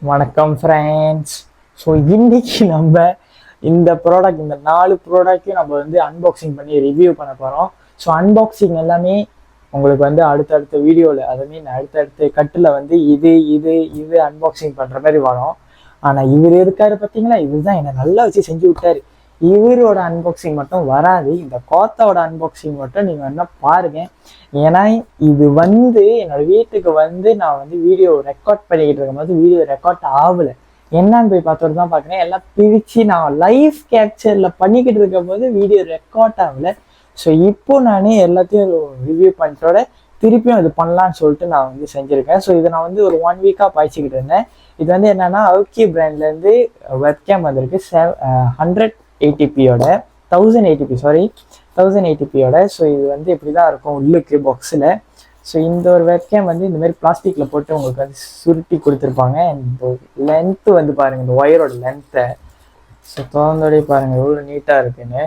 வணக்கம் friends. So இன்னைக்கு நம்ம இந்த ப்ராடக்ட், இந்த 4 ப்ராடக்ட்டையும் நம்ம வந்து அன்பாக்சிங் பண்ணி ரிவ்யூ பண்ண போகிறோம். ஸோ அன்பாக்சிங் எல்லாமே உங்களுக்கு வந்து அடுத்தடுத்த வீடியோவில், ஐ மீன் அடுத்தடுத்த கட்டில் வந்து இது அன்பாக்சிங் பண்ணுற மாதிரி வரும். ஆனால் இவர் இருக்காரு பார்த்தீங்களா, இவர் தான் என்னை நல்லா வச்சு செஞ்சு விட்டாரு. இவரோட அன்பாக்சிங் மட்டும் வராது, இந்த கோத்தாவோட அன்பாக்சிங் மட்டும் நீங்கள் வேணா பாருங்க. ஏன்னா இது வந்து என்னோட வீட்டுக்கு வந்து நான் வந்து வீடியோ ரெக்கார்ட் பண்ணிக்கிட்டு இருக்கும்போது வீடியோ ரெக்கார்ட் ஆகலை. என்னன்னு போய் பார்த்தோம் தான் பார்க்குறேன், எல்லாம் பிரித்து நான் லைவ் கேப்சரில் பண்ணிக்கிட்டு இருக்கும் போது வீடியோ ரெக்கார்ட் ஆகலை. ஸோ இப்போ நானே எல்லாத்தையும் ரிவ்யூ பண்ணிட்டோட திருப்பியும் இது பண்ணலான்னு சொல்லிட்டு நான் வந்து செஞ்சுருக்கேன். ஸோ இதை நான் வந்து ஒரு 1 வீக்காக பாய்ச்சிக்கிட்டு இருந்தேன். இது வந்து என்னன்னா அவுக்கி பிராண்ட்லேருந்து வெப்கேம் வந்திருக்கு 10080p 1080p. ஸோ இது வந்து இப்படி தான் இருக்கும் உள்ளுக்கு பாக்ஸில். ஸோ இந்த ஒரு வெப்கேம் வந்து இந்த மாதிரி பிளாஸ்டிக்கில் போட்டு உங்களுக்கு வந்து சுருட்டி கொடுத்துருப்பாங்க. இந்த லென்த்து வந்து பாருங்கள், இந்த ஒயரோட லென்த்தை ஸோ திறந்தோடய பாருங்கள் எவ்வளோ நீட்டாக இருக்குன்னு.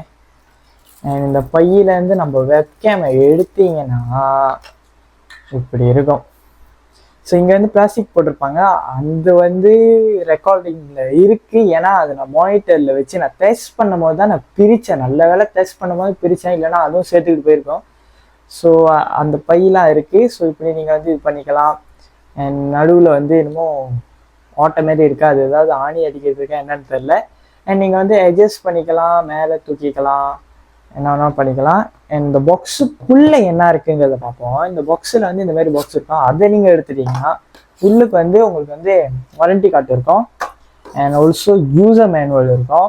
அண்ட் இந்த பையிலேருந்து நம்ம வெப்கேமை எடுத்தீங்கன்னா இப்படி இருக்கும். ஸோ இங்கே வந்து பிளாஸ்டிக் போட்டிருப்பாங்க, அது வந்து ரெக்கார்டிங்கில் இருக்குது. ஏன்னா அதை நான் மானிட்டரில் வச்சு நான் டெஸ்ட் பண்ணும் போது தான் நான் பிரித்தேன். நல்ல வேலை டெஸ்ட் பண்ணும் போது பிரித்தேன், இல்லைனா அதுவும் சேர்த்துக்கிட்டு போயிருக்கோம். ஸோ அந்த பையெலாம் இருக்குது. ஸோ இப்படி நீங்கள் வந்து இது பண்ணிக்கலாம். அண்ட் நடுவில் வந்து இன்னமும் ஓட்ட மாரி இருக்குது, அது ஏதாவது ஆணி அடிக்கிறதுக்கா என்னன்னு தெரில. அண்ட் நீங்கள் வந்து அட்ஜஸ்ட் பண்ணிக்கலாம், மேலே தூக்கிக்கலாம், என்ன வேணாலும் பண்ணிக்கலாம். அண்ட் இந்த பாக்ஸுக்குள்ளே என்ன இருக்குங்கிறத பார்ப்போம். இந்த பாக்ஸில் வந்து இந்த மாதிரி பாக்ஸ் இருக்கும், அதை நீங்கள் எடுத்துட்டீங்கன்னா உள்ளுக்கு வந்து உங்களுக்கு வந்து வாரண்டி கார்டு இருக்கும் அண்ட் ஆல்சோ யூசர் மேனுவல் இருக்கும்.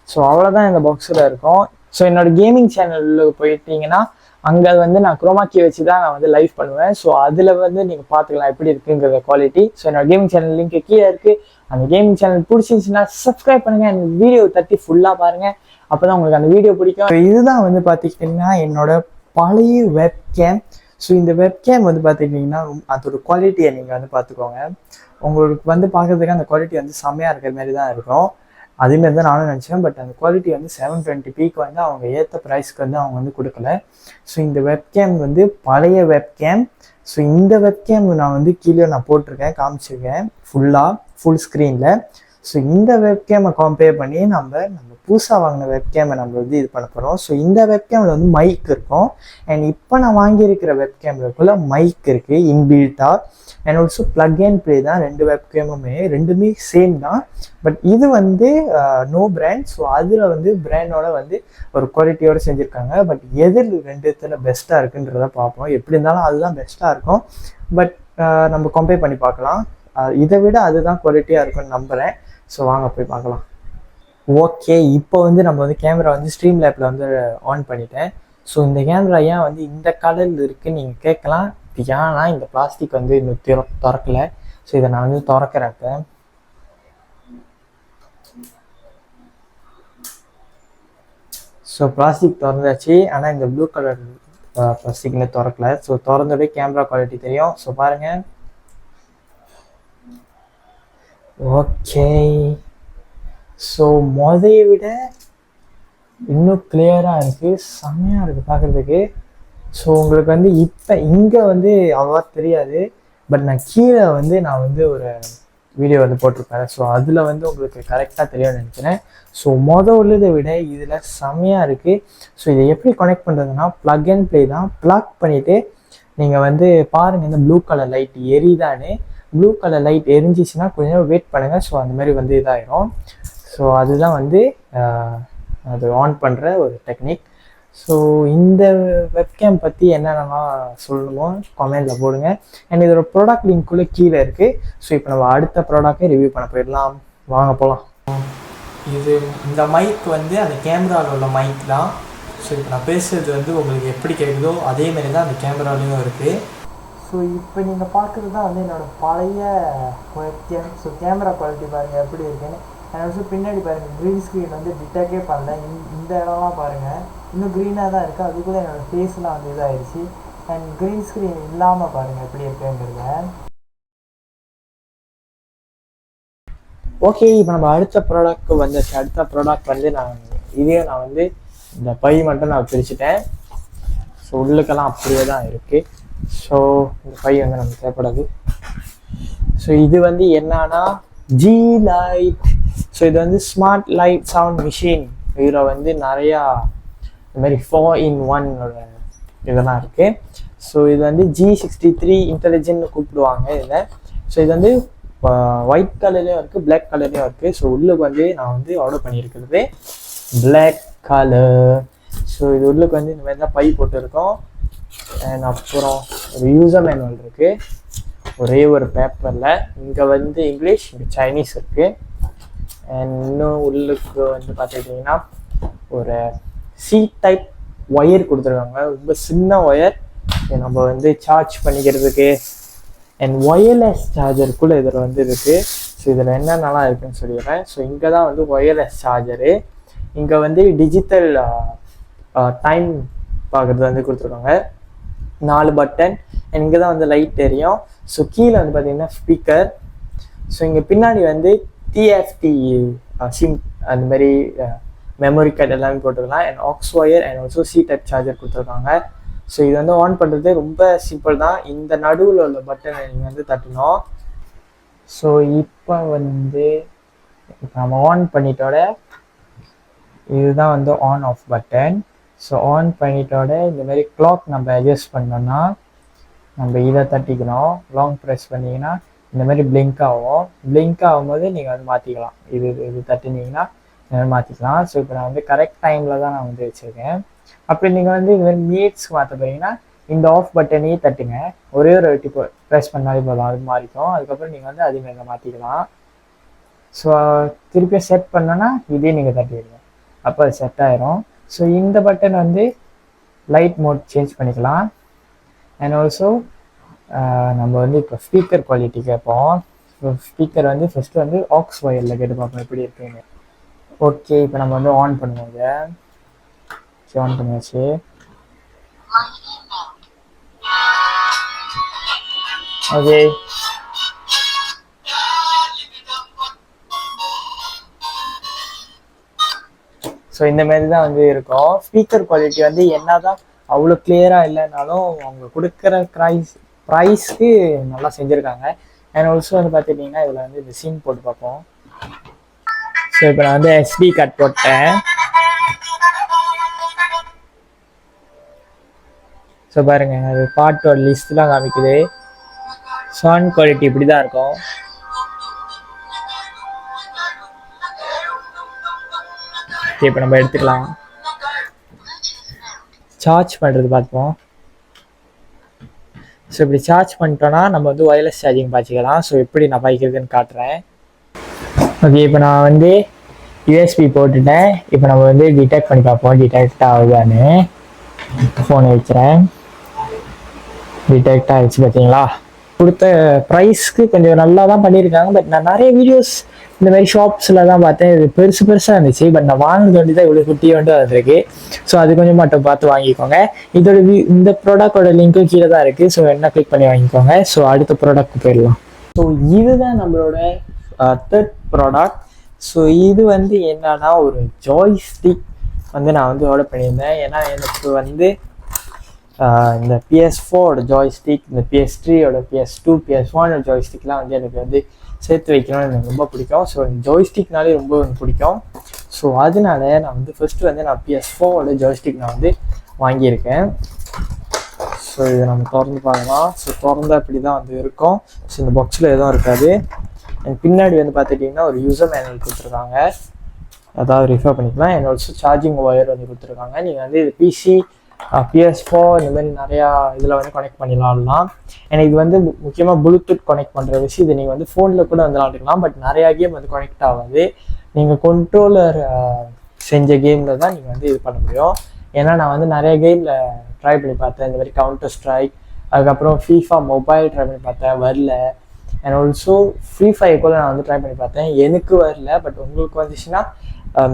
ஸோ அவ்வளோதான் இந்த பாக்ஸில் இருக்கும். ஸோ என்னோடய கேமிங் சேனலில் போயிட்டீங்கன்னா அங்கே வந்து நான் குரோமாக்கி வச்சு தான் நான் வந்து லைவ் பண்ணுவேன். ஸோ அதில் வந்து நீங்கள் பார்த்துக்கலாம் எப்படி இருக்குங்கிற குவாலிட்டி. ஸோ என்னோட கேமிங் சேனல் லிங்க் கீழே இருக்குது. அந்த கேமிங் சேனல் பிடிச்சிருந்துச்சுன்னா சப்ஸ்கிரைப் பண்ணுங்கள், அந்த வீடியோ தட்டி ஃபுல்லாக பாருங்கள், அப்போ தான் உங்களுக்கு அந்த வீடியோ பிடிக்கும். இதுதான் வந்து பார்த்துக்கிட்டிங்கன்னா என்னோட பழைய வெப்கேம். ஸோ இந்த வெப்கேம் வந்து பார்த்துக்கிட்டிங்கன்னா அதோட குவாலிட்டியை நீங்கள் வந்து பார்த்துக்கோங்க. உங்களுக்கு வந்து பார்க்குறதுக்கு அந்த குவாலிட்டி வந்து செம்மையாக இருக்கிற மாதிரி தான் இருக்கும். அதேமாரி தான் நானும் நினச்சேன். பட் அந்த குவாலிட்டி வந்து 720p வந்து அவங்க ஏற்ற ப்ரைஸ்க்கு வந்து அவங்க வந்து கொடுக்கல. ஸோ இந்த வெப்கேம் வந்து பழைய வெப்கேம். ஸோ இந்த வெப்கேம் நான் வந்து கீழே நான் போட்டிருக்கேன், காமிச்சிருக்கேன் ஃபுல் ஸ்க்ரீனில். ஸோ இந்த வெப்கேமை கம்பேர் பண்ணி நம்ம புதுசாக வாங்கின வெப்கேமை நம்ம வந்து இது பண்ண போகிறோம். ஸோ இந்த வெப்கேமில் வந்து மைக் இருக்கும். அண்ட் இப்போ நான் வாங்கியிருக்கிற வெப்கேம்ல மைக் இருக்குது இன்பில்ட்டாக. And also plug and play தான் ரெண்டு வெப்கேமுமே, ரெண்டுமே சேம் தான். பட் இது வந்து நோ பிராண்ட். ஸோ அதில் வந்து பிராண்டோட வந்து ஒரு குவாலிட்டியோடு செஞ்சுருக்காங்க. பட் எது ரெண்டுத்துல பெஸ்ட்டாக இருக்குன்றத பார்ப்போம். எப்படி இருந்தாலும் அதுதான் பெஸ்ட்டாக இருக்கும். பட் நம்ம கம்பேர் பண்ணி பார்க்கலாம். இதை விட அதுதான் குவாலிட்டியாக இருக்கும்னு நம்புகிறேன். ஸோ வாங்க போய் பார்க்கலாம். ஓகே, இப்போ வந்து நம்ம வந்து கேமரா வந்து ஸ்ட்ரீம் லேப்பில் வந்து ஆன் பண்ணிட்டேன். ஸோ இந்த கேமரா ஏன் வந்து இந்த கலரில் இருக்குன்னு நீங்கள் கேட்கலாம். ஏன்னா இந்த பிளாஸ்டிக் வந்து இன்னும் திறக்கலை. ஸோ இதை நான் வந்து திறக்கிறப்ப ஸோ பிளாஸ்டிக் திறந்தாச்சு, ஆனால் இந்த ப்ளூ கலர் பிளாஸ்டிக்கில் திறக்கலை. ஸோ திறந்தோடய கேமரா குவாலிட்டி தெரியும். ஸோ பாருங்கள். ஓகே, ஸோ மொதையை விட இன்னும் கிளியராக இருக்குது, செம்மையாக இருக்குது பார்க்குறதுக்கு. ஸோ உங்களுக்கு வந்து இப்போ இங்கே வந்து அவ்வளோவா தெரியாது. பட் நான் கீழே வந்து நான் வந்து ஒரு வீடியோ வந்து போட்டிருப்பேன். ஸோ அதில் வந்து உங்களுக்கு கரெக்டாக தெரியும்னு நினைக்கிறேன். ஸோ உள்ளதை விட இதில் செம்மையாக இருக்குது. ஸோ இதை எப்படி கனெக்ட் பண்ணுறதுன்னா ப்ளக் அண்ட் ப்ளே தான். ப்ளக் பண்ணிவிட்டு நீங்கள் வந்து பாருங்கள் இந்த ப்ளூ கலர் லைட் எரிதான்னு. ப்ளூ கலர் லைட் எரிஞ்சிச்சுன்னா கொஞ்சம் வெயிட் பண்ணுங்கள். ஸோ அந்த மாதிரி வந்து இதாகிடும். ஸோ அதுதான் வந்து அது ஆன் பண்ணுற ஒரு டெக்னிக். ஸோ இந்த வெப்கேம் பற்றி என்னென்னலாம் சொல்லணுமோ கமெண்டில் போடுங்க. அண்ட் இதோட ப்ராடக்ட் லிங்க்குள்ளே கீழே இருக்குது. ஸோ இப்போ நம்ம அடுத்த ப்ராடக்டை ரிவ்யூ பண்ண போயிடலாம், வாங்க போகலாம். இந்த மைக் வந்து அந்த கேமராவில் உள்ள மைக் தான். ஸோ இப்போ நான் பேசுகிறது வந்து உங்களுக்கு எப்படி கேட்குதோ அதேமாரி தான் அந்த கேமராலையும் இருக்குது. ஸோ இப்போ நீங்கள் பார்க்குறது தான் வந்து என்னோடய பழைய வெப்கேம். ஸோ கேமரா குவாலிட்டி பாருங்கள் எப்படி இருக்குன்னு. அண்ட் ஆல்சோ பின்னாடி பாருங்கள் க்ரீன் ஸ்க்ரீன் வந்து டிட்டெக்டே பண்ணல. இந்த இடம்லாம் பாருங்கள் இன்னும் க்ரீனாக தான் இருக்குது. அதுக்குள்ளே என்னோடய ஃபேஸ்லாம் வந்து இதாகிடுச்சு. அண்ட் க்ரீன் ஸ்க்ரீன் இல்லாமல் பாருங்கள் எப்படி இருக்குங்கிறத. ஓகே, இப்போ நம்ம அடுத்த ப்ராடக்ட் வந்துச்சு. அடுத்த ப்ராடக்ட் வந்து நான் வந்து இந்த பை மட்டும் நான் பிரிச்சுட்டேன். ஸோ உள்ளுக்கெல்லாம் அப்படியே தான் இருக்குது. ஸோ இந்த பை வந்து நமக்கு தேவைப்படாது. ஸோ இது வந்து என்னன்னா ஜி லைட். ஸோ இது வந்து ஸ்மார்ட் லைட் சவுண்ட் மிஷின். இதில் வந்து நிறையா இந்த மாதிரி 4-in-1 இதெல்லாம் இருக்குது. ஸோ இது வந்து G63 இன்டெலிஜென்ட்னு கூப்பிடுவாங்க இதில். ஸோ இது வந்து ஒயிட் கலர்லேயும் இருக்குது, பிளாக் கலர்லேயும் இருக்குது. ஸோ உள்ளுக்கு வந்து நான் வந்து ஆர்டர் பண்ணியிருக்கிறது பிளாக் கலர். ஸோ இது உள்ளுக்கு வந்து இந்த மாதிரி தான் பை போட்டுருக்கோம். அண்ட் அப்புறம் ஒரு யூசர் மேனுவல் இருக்குது ஒரே ஒரு பேப்பரில். இங்கே வந்து இங்கிலீஷ், இங்கே சைனீஸ் இருக்குது. அண்ட் இன்னும் உள்ளுக்கு வந்து பார்த்துக்கிட்டிங்கன்னா ஒரு சி டைப் ஒயர் கொடுத்துருக்காங்க, ரொம்ப சின்ன ஒயர் நம்ம வந்து சார்ஜ் பண்ணிக்கிறதுக்கு. அண்ட் ஒயர்லெஸ் சார்ஜருக்குள்ளே இதில் வந்து இருக்குது. ஸோ இதில் என்னென்னலாம் இருக்குதுன்னு சொல்லிடுறேன். ஸோ இங்கே தான் வந்து ஒயர்லெஸ் சார்ஜரு. இங்கே வந்து டிஜிட்டல் டைம் பார்க்குறது வந்து கொடுத்துருக்காங்க, 4 பட்டன். அண்ட் இங்கே தான் வந்து லைட் தெரியும். ஸோ கீழே வந்து பார்த்தீங்கன்னா ஸ்பீக்கர். ஸோ இங்கே பின்னாடி வந்து டிஎஃப்டி சிம் அந்த மாதிரி மெமரி கார்டு எல்லாமே போட்டுக்கலாம். And aux wire and also C type charger கொடுத்துருக்காங்க. ஸோ இது வந்து ஆன் பண்ணுறது ரொம்ப சிம்பிள் தான். இந்த நடுவில் உள்ள பட்டனை நீங்கள் வந்து தட்டணும். ஸோ இப்போ வந்து நம்ம ஆன் பண்ணிட்டோட இதுதான் வந்து on off button. So on பண்ணிட்டோட இந்த மாதிரி கிளாக் நம்ம அட்ஜஸ்ட் பண்ணோன்னா நம்ம இதை தட்டிக்கணும். லாங் ப்ரெஸ் பண்ணிங்கன்னா இந்த மாதிரி பிளிங்க் ஆகும். பிளிங்க் ஆகும்போது நீங்கள் வந்து மாற்றிக்கலாம். இது தட்டினீங்கன்னா இந்த மாதிரி மாற்றிக்கலாம். ஸோ இப்போ நான் வந்து கரெக்ட் டைமில் தான் நான் வந்து வச்சுருக்கேன். அப்படி நீங்கள் வந்து இது மாதிரி மினிட்ஸ்க்கு மாற்ற போகிறீங்கன்னா இந்த ஆஃப் பட்டனையே தட்டுங்க. ஒரே ஒரு வாட்டி ப்ரெஸ் பண்ணாலே போதும், அது மாறிக்கும். அதுக்கப்புறம் நீங்கள் வந்து அதே மாற்றிக்கலாம். ஸோ திருப்பியும் செட் பண்ணோன்னா இதே நீங்கள் தட்டிடுங்க, அப்போ அது செட் ஆயிரும். ஸோ இந்த பட்டன் வந்து லைட் மோட் சேஞ்ச் பண்ணிக்கலாம். அண்ட் ஆல்சோ நம்ம வந்து இப்போ ஸ்பீக்கர் குவாலிட்டி கேட்போம். ஸோ ஸ்பீக்கர் வந்து ஃபஸ்ட்டு வந்து ஆக்ஸ் ஒயரில் கேட்டு பார்ப்போம் எப்படி இருக்குங்க. ஓகே, இப்போ நம்ம வந்து ஆன் பண்ணுவோங்க. சரி, ஆன் பண்ணியாச்சு. ஓகே, ஸோ இந்த மாதிரி தான் வந்து இருக்கும். ஸ்பீக்கர் குவாலிட்டி வந்து என்னதான் அவ்வளோ கிளியராக இல்லைனாலும் அவங்க கொடுக்குற ப்ரைஸ்க்கு நல்லா செஞ்சுருக்காங்க. அண்ட் ஆல்சோ வந்து பார்த்துட்டிங்கன்னா இதில் வந்து இந்த சீன் போட்டு பார்ப்போம். ஸோ இப்போ நான் வந்து SD கார்டு போட்டேன். ஸோ பாருங்க, அது பாட்டோட லிஸ்ட்லாம் காமிக்குது. சவுண்ட் குவாலிட்டி இப்படி தான் இருக்கும். இப்போ நம்ம எடுத்துக்கலாம். சார்ஜ் பண்ணுறது பார்ப்போம். ஸோ இப்படி சார்ஜ் பண்ணிட்டோன்னா நம்ம வந்து ஒயர்லெஸ் சார்ஜிங் பாய்ச்சிக்கலாம். ஸோ எப்படி நான் பாய்க்கிறதுன்னு காட்டுறேன். ஓகே, இப்போ நான் வந்து USB போட்டுட்டேன். இப்போ நம்ம வந்து டிடெக்ட் பண்ணி பார்ப்போம் டிடெக்ட் ஆகுதான்னு. ஃபோனை வச்சுறேன். டிடெக்ட் ஆகிடுச்சு. பார்த்தீங்களா, கொடுத்த ப்ரைஸ்க்கு கொஞ்சம் நல்லா தான் பண்ணியிருக்காங்க. பட் நான் நிறைய வீடியோஸ் இந்த மாதிரி ஷாப்ஸில் தான் பார்த்தேன், இது பெருசாக இருந்துச்சு. பட் நான் வாங்கினது வந்து தான் இவ்வளோ குட்டியாக வந்து வந்திருக்கு. ஸோ அது கொஞ்சம் மட்டும் பார்த்து வாங்கிக்கோங்க. இதோட இந்த ப்ராடக்டோட லிங்க்கும் கீழே தான் இருக்குது. ஸோ என்ன கிளிக் பண்ணி வாங்கிக்கோங்க. ஸோ அடுத்த ப்ராடக்ட் போயிடலாம். ஸோ இதுதான் நம்மளோட தேர்ட் ப்ராடக்ட். ஸோ இது வந்து என்னன்னா ஒரு ஜாய்ஸ்டிக் வந்து நான் வந்து ஆர்டர் பண்ணியிருந்தேன். ஏன்னா எனக்கு வந்து இந்த PS4 ஜாய்ஸ்டிக், இந்த PS3 PS2 PS1 ஜாய்ஸ்டிக்லாம் வந்து எனக்கு வந்து சேர்த்து வைக்கணும்னு எனக்கு ரொம்ப பிடிக்கும். ஸோ ஜாய்ஸ்டிக்னாலே ரொம்ப பிடிக்கும். ஸோ அதனால நான் வந்து ஃபஸ்ட்டு வந்து நான் PS4 ஜாய்ஸ்டிக் நான் வந்து வாங்கியிருக்கேன். ஸோ இதை நம்ம திறந்து பார்க்கலாம். ஸோ திறந்தா இப்படி தான் வந்து இருக்கும். ஸோ இந்த பாக்ஸில் எதுவும் இருக்காது. அண்ட் பின்னாடி வந்து பார்த்துட்டிங்கன்னா ஒரு யூசர் மேனுவல் கொடுத்துருக்காங்க, அதாவது ரிஃபர் பண்ணிக்கலாம். அண்ட் ஆல்சோ சார்ஜிங் ஒயர் வந்து கொடுத்துருக்காங்க. நீங்கள் வந்து இது PC PS4 இந்த மாதிரி நிறையா இதில் வந்து கனெக்ட் பண்ணிடலாம். எனக்கு இது வந்து முக்கியமாக ப்ளூடூத் கனெக்ட் பண்ணுற விஷயம். இது நீங்கள் வந்து ஃபோனில் கூட வந்து விளாண்டுக்கலாம். பட் நிறையா கேம் வந்து கனெக்ட் ஆகாது. நீங்கள் கண்ட்ரோலர் செஞ்ச கேமில் தான் நீங்கள் வந்து இது பண்ண முடியும். ஏன்னா நான் வந்து நிறைய கேமில் ட்ரை பண்ணி பார்த்தேன். இந்த மாதிரி கவுண்டர் ஸ்ட்ரைக், அதுக்கப்புறம் FIFA மொபைல் ட்ரை பண்ணி பார்த்தேன், வரல. அண்ட் ஆல்சோ ஃப்ரீ ஃபயர் கூட நான் வந்து ட்ரை பண்ணி பார்த்தேன், எனக்கு வரல. பட் உங்களுக்கு வந்துச்சுன்னா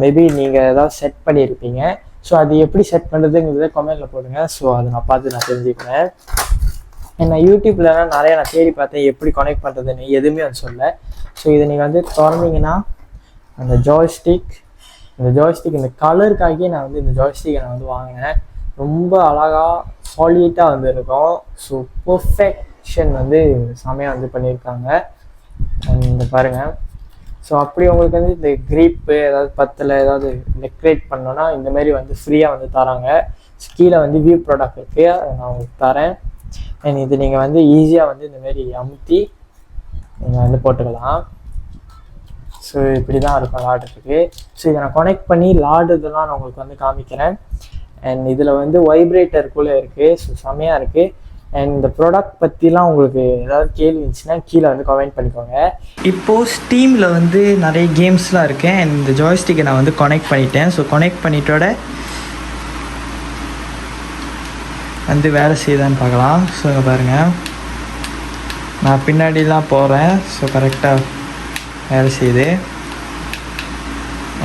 மேபி நீங்கள் ஏதாவது செட் பண்ணியிருப்பீங்க. ஸோ அது எப்படி செட் பண்ணுறதுங்கிறத கமெண்ட்டில் போடுங்க. ஸோ அதை நான் பார்த்து நான் தெரிஞ்சுக்கிறேன். நான் யூடியூப்லலாம் நிறையா நான் தேடி பார்த்தேன் எப்படி கனெக்ட் பண்ணுறதுன்னு, எதுவுமே வந்து சொல்ல. ஸோ இதை நீங்கள் வந்து திறந்தீங்கன்னா அந்த ஜாய்ஸ்டிக் இந்த கலருக்காகவே நான் வந்து இந்த ஜாய்ஸ்டிக்கை நான் வந்து வாங்கினேன். ரொம்ப அழகாக சாலிட்டாக வந்து இருக்கும். ஸோ பெர்ஃபெக்ஷன் வந்து செமையாக வந்து பண்ணியிருக்காங்க. இந்த பாருங்கள். ஸோ அப்படி உங்களுக்கு வந்து இந்த க்ரீப்பு ஏதாவது பத்தில் ஏதாவது டெக்கரேட் பண்ணோன்னா இந்தமாரி வந்து ஃப்ரீயாக வந்து தராங்க. கீழே வந்து வியூ ப்ராடக்ட் இருக்குது, அதை நான் உங்களுக்கு தரேன். அண்ட் இது நீங்கள் வந்து ஈஸியாக வந்து இந்தமாரி அமுத்தி நீங்கள் வந்து போட்டுக்கலாம். ஸோ இப்படி தான் இருக்கும் லாடுறதுக்கு. ஸோ இதை நான் கனெக்ட் பண்ணி லாடுதெல்லாம் நான் உங்களுக்கு வந்து காமிக்கிறேன். அண்ட் இதில் வந்து வைப்ரேட்டர் கூட இருக்குது. ஸோ செம்மையாக இருக்குது. அண்ட் இந்த ப்ராடக்ட் பற்றிலாம் உங்களுக்கு ஏதாவது கேள்வி இருந்துச்சுன்னா கீழே வந்து கமெண்ட் பண்ணிக்கோங்க. இப்போது ஸ்டீமில் வந்து நிறைய கேம்ஸ்லாம் இருக்குது. அண்ட் இந்த ஜாய்ஸ்டிக்கை நான் வந்து கனெக்ட் பண்ணிட்டேன். ஸோ கனெக்ட் பண்ணிட்டோட வந்து வேலை செய்யுதான்னு பார்க்கலாம். ஸோ இங்கே பாருங்கள், நான் பின்னாடிலாம் போகிறேன். ஸோ கரெக்டாக வேலை செய்யுது.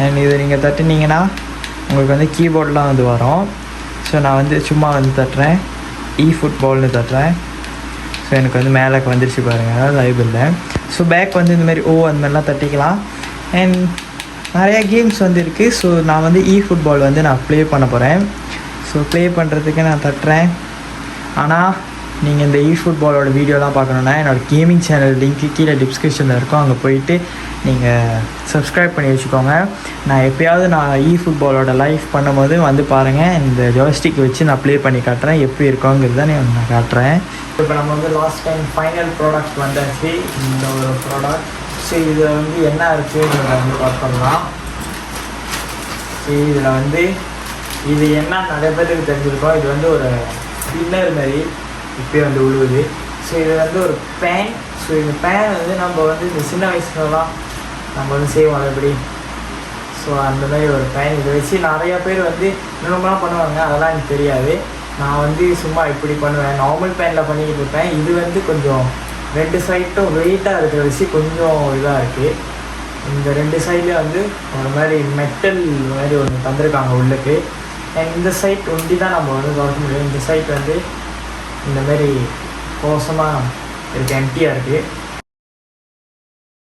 அண்ட் இது நீங்கள் தட்டுனீங்கன்னா உங்களுக்கு வந்து கீபோர்டெலாம் வந்து வரும். ஸோ நான் வந்து சும்மா வந்து தட்டுறேன், ஃபுட்பால்னு தட்டுறேன். ஸோ எனக்கு வந்து மேலே வந்துருச்சு பாருங்கள், அதாவது லைபிளில். ஸோ பேக் வந்து இந்தமாதிரி அந்த மாதிரிலாம் தட்டிக்கலாம். அண்ட் நிறையா கேம்ஸ் வந்து இருக்குது. ஸோ நான் வந்து ஃபுட்பால் வந்து நான் ப்ளே பண்ண போகிறேன். ஸோ ப்ளே பண்ணுறதுக்கு நான் தட்டுறேன். ஆனால் நீங்கள் இந்த ஃபுட்பாலோட வீடியோலாம் பார்க்கணுன்னா என்னோடய கேமிங் சேனல் லிங்க்கு கீழே டிஸ்கிரிப்ஷனில் இருக்கும், அங்கே போயிட்டு நீங்கள் சப்ஸ்கிரைப் பண்ணி வச்சுக்கோங்க. நான் எப்போயாவது நான் ஃபுட்பாலோட லைவ் பண்ணும்போது வந்து பாருங்கள், இந்த ஜாய்ஸ்டிக் வச்சு நான் ப்ளே பண்ணி காட்டுறேன், எப்படி இருக்கோங்கிறத நான் காட்டுறேன். இப்போ நம்ம வந்து லாஸ்ட் டைம் ஃபைனல் ப்ராடக்ட் வந்தாச்சு, இந்த ஒரு ப்ராடக்ட். ஸோ இதில் வந்து என்ன இருக்குதுங்கிறத வந்து பார்த்துடலாம். ஸோ இதில் வந்து இது என்ன நிறைய பேருக்கு தெரிஞ்சிருக்கோம், இது வந்து ஒரு ஸ்பின்னர் மாதிரி இப்போயே வந்து உழுவுது. ஸோ இது வந்து ஒரு பேன். ஸோ இந்த பேன் வந்து நம்ம வந்து இந்த சின்ன வயசுலலாம் நம்ம வந்து செய்வோம் எப்படி. ஸோ அந்த மாதிரி ஒரு பேன், இதை வச்சு நிறையா பேர் வந்து இன்னொம்லாம் பண்ணுவாங்க, அதெல்லாம் எனக்கு தெரியாது. நான் வந்து சும்மா இப்படி பண்ணுவேன், நார்மல் பேனில் பண்ணிக்கிட்டு இருப்பேன். இது வந்து கொஞ்சம் 2 சைட்டும் வெயிட்டாக இருக்கிற வச்சு கொஞ்சம் இதாக இருக்குது. இந்த 2 சைட்லேயும் வந்து ஒரு மாதிரி மெட்டல் மாதிரி ஒன்று தந்திருக்காங்க உள்ளுக்கு. இந்த சைட் ஒண்டி தான் நம்ம வந்து திறக்க முடியும். இந்த சைட் வந்து இந்தமாரி கோசமாக இருக்குது, எம்டியாக இருக்குது.